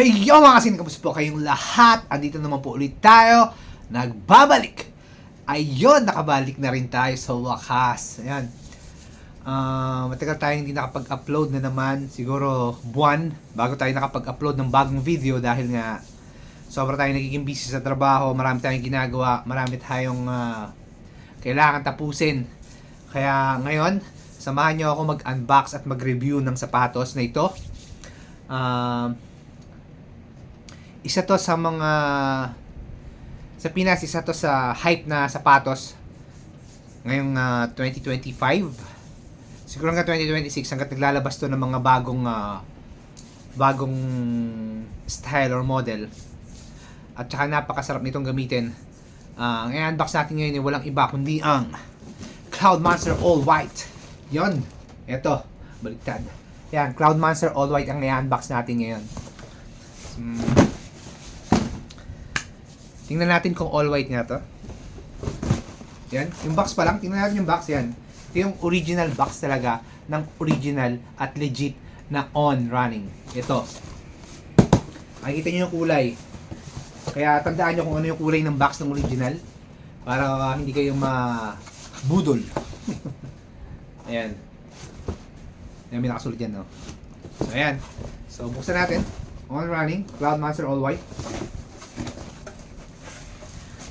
Heyo mga kasin, kamusta po kayong lahat? Andito naman po ulit tayo. Nagbabalik. Ayun, nakabalik na rin tayo sa wakas. Ayan. Matagal tayo hindi nakapag-upload na naman. Siguro buwan bago tayo nakapag-upload ng bagong video dahil nga sobra tayong nagiging busy sa trabaho. Marami tayong ginagawa. Marami tayong kailangan tapusin. Kaya ngayon, samahan nyo ako mag-unbox at mag-review ng sapatos na ito. Isa to sa mga sa Pinas, isa to sa hype na sapatos ngayong 2025, siguro hanggang 2026 hanggang naglalabas to ng mga bagong style or model, at saka napakasarap nitong gamitin. Ang i-unbox natin ngayon ay walang iba kundi ang Cloudmonster All White. Yon, eto, baliktad. Yan, Cloudmonster All White ang i-unbox natin ngayon. Tingnan natin kung all white nga to. Yan, yung box pa lang. Tingnan natin yung box, yan. Ito yung original box talaga ng original at legit na On Running. Ito. Makikita nyo yung kulay. Kaya tandaan nyo kung ano yung kulay ng box ng original para hindi kayo mabudol. Ayan. Ayan, may nakasulat yan, no? So, ayan. So, buksan natin. On Running, Cloudmonster All White.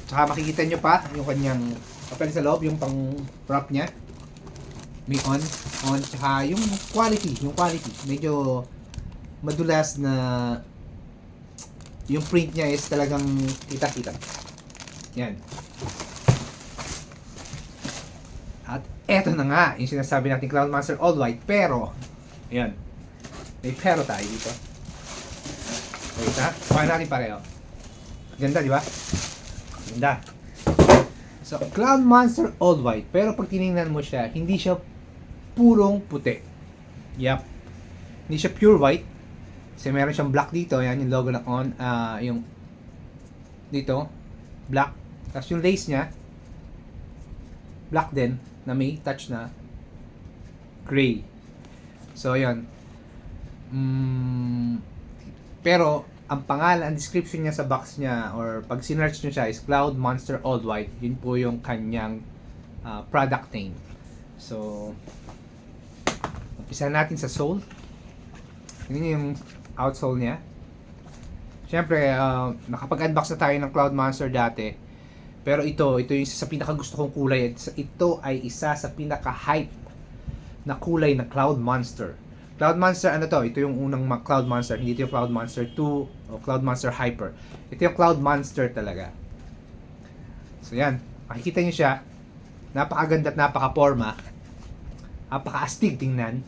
Tsaka makikita nyo pa yung kanyang papel sa loob, yung pang prop niya. May on, tsaka yung quality. Medyo madulas na yung print niya is talagang kita-kita. Yan. At eto na nga, yung sinasabi natin Cloudmonster All White, pero, ayan. May pero tayo dito. Wait ha, kuha natin pareho. Ganda, di ba? Ganda. So, Cloudmonster All White. Pero pag tinignan mo siya, hindi siya purong puti. Yep. Hindi siya pure white. Kasi meron siyang black dito. Yan yung logo ng On. Yung dito. Black. Tapos yung lace niya, black din. Na may touch na gray. So, yun. Pero, ang pangalan, ang description niya sa box niya or pag sinearch nyo siya is Cloudmonster All White. Yun po yung kanyang product name. So, umpisa natin sa sole. Yun yung outsole niya. Siyempre, nakapag-unbox na tayo ng Cloudmonster dati. Pero ito yung isa sa pinaka-gusto kong kulay. Ito ay isa sa pinaka-hype na kulay na Cloudmonster. Cloudmonster, ano to? Ito yung unang Cloudmonster. Hindi ito yung Cloudmonster 2 o Cloudmonster Hyper. Ito yung Cloudmonster talaga. So yan, makikita nyo siya. Napakaganda at napaka-forma. Napaka-astig tingnan.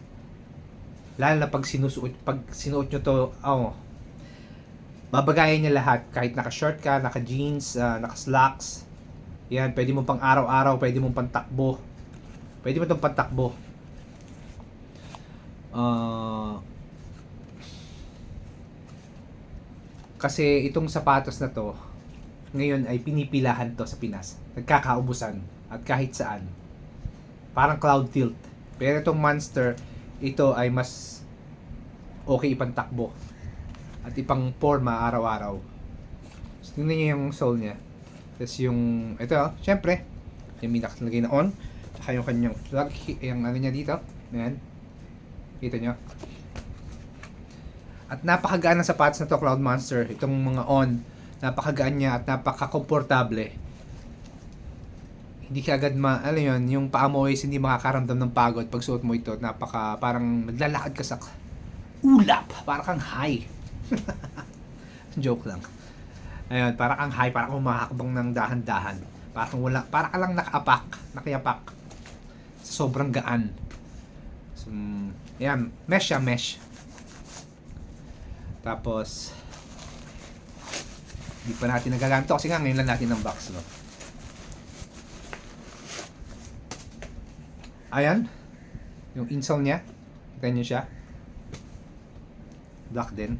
Lalo na pag sinuot nyo to, babagayan niya lahat. Kahit naka-short ka, naka-jeans, naka-slacks. Yan, pwede mo pang araw-araw, pwede mo pang takbo. Pwede mo itong pantakbo. Kasi itong sapatos na to ngayon ay pinipilahan to sa Pinas, nagkakaubusan at kahit saan, parang cloud tilt. Pero itong Monster, ito ay mas okay ipantakbo at ipang forma araw-araw. So, tingnan nyo yung sole nya. Tapos yung ito, syempre yung may nakalagay na On, saka yung kanyang flag, yung ano nya dito, ayan. Kita nyo? At napakagaan ng sapatos na to, Cloudmonster. Itong mga On, napakagaan niya at napaka-komportable. Hindi ka agad ano yun, yung paa mo is hindi makakaramdam ng pagod pag suot mo ito. Parang naglalakad ka sa ulap. Para kang high. Joke lang. Ayun, para kang high, para kang humakabang ng dahan-dahan. Para ka lang nakayapak. Sa sobrang gaan. So, ayan, mesh siya, mesh. Tapos, hindi pa natin nagagamit kasi nga ngayon lang natin ng box, no? Ayan, yung insole niya. Kita nyo siya. Black din.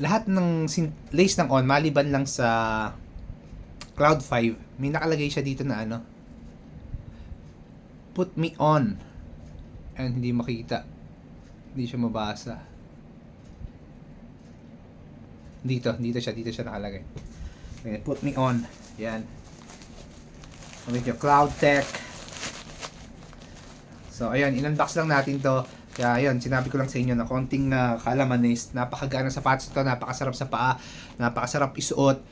Lahat ng lace ng On, maliban lang sa Cloud 5, may nakalagay siya dito na ano, put me on, and hindi makita Hindi siya mabasa. Dito siya nakalagay. Okay, put me on. Yan. With your Cloud Tech. So, ayun, in-unbox lang natin to. Kaya, ayun, sinabi ko lang sa inyo na konting kaalaman is napakagana sa sapatos to, napakasarap sa paa, napakasarap isuot.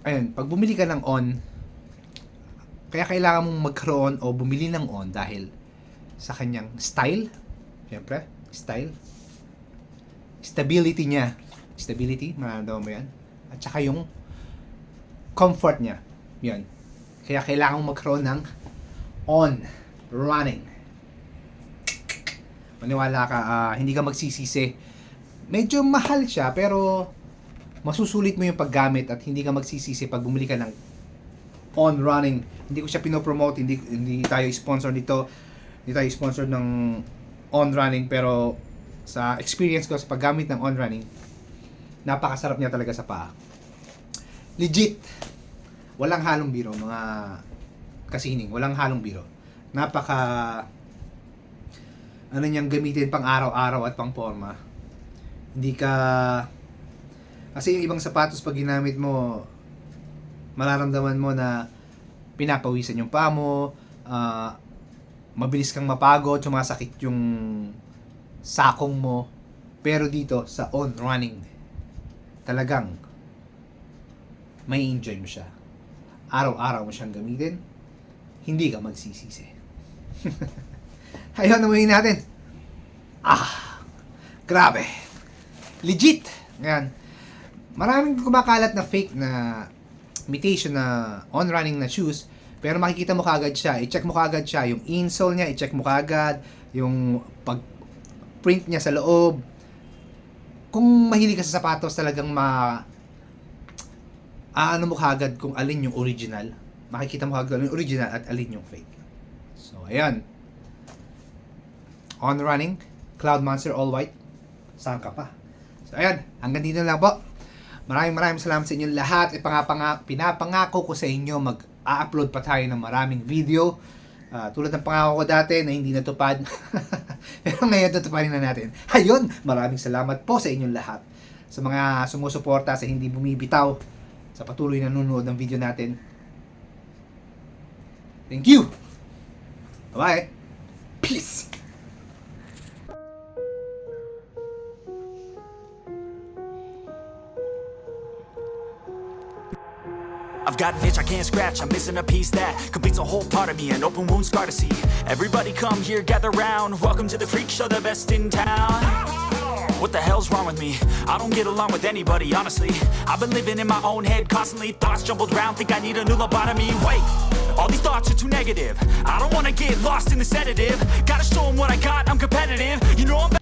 Ayun, pag bumili ka ng On, kaya kailangan mong magkaroon o bumili ng On dahil sa kanyang style. Siyempre, style. Stability niya. Stability, mararamdaman mo yan. At saka yung comfort niya. Yan. Kaya kailangan mong magkaroon ng On running. Maniwala ka, hindi ka magsisisi. Medyo mahal siya, pero masusulit mo yung paggamit at hindi ka magsisisi pag bumili ka ng On running. Hindi ko siya pinopromote, hindi tayo sponsor dito. Hindi tayo sponsor ng On running, pero sa experience ko sa paggamit ng On running, napakasarap niya talaga sa paa. Legit. Walang halong biro, mga kasining, walang halong biro. Ano niyang gamitin pang araw-araw at pang forma. Hindi ka, kasi yung ibang sapatos pag ginamit mo, mararamdaman mo na pinapawisan yung paa mo, mabilis kang mapagod, sumasakit yung sakong mo. Pero dito sa On running, talagang may enjoy mo siya. Araw-araw mo siyang gamitin, hindi ka magsisisi. Ayun, namuhin natin. Grabe. Legit. Ngayon, maraming kumakalat na fake na imitation na On running na shoes, pero makikita mo kaagad siya. I-check mo kaagad siya. Yung insole niya, i-check mo kaagad. Yung pag-print niya sa loob. Kung mahilig ka sa sapatos, talagang ano mo kaagad kung alin yung original. Makikita mo kaagad yung original at alin yung fake. So, ayan. On running, Cloud Monster All White. Saan ka pa? So, ayan. Hanggang dito lang po. Maraming salamat sa inyong lahat. Pinapangako ko sa inyo mag-upload pa tayo ng maraming video. Tulad ng pangako ko dati na hindi natupad. Pero ngayon tutuparin na natin. Ayun, maraming salamat po sa inyong lahat. Sa mga sumusuporta, sa hindi bumibitaw, sa patuloy na nanonood ng video natin. Thank you! Bye-bye! Peace! I've got an itch I can't scratch, I'm missing a piece that completes a whole part of me, an open wound scar to see. Everybody come here, gather round, welcome to the freak show, the best in town. What the hell's wrong with me? I don't get along with anybody, honestly. I've been living in my own head constantly, thoughts jumbled round, think I need a new lobotomy. Wait, all these thoughts are too negative, I don't wanna get lost in the sedative. Gotta show 'em what I got, I'm competitive, you know I'm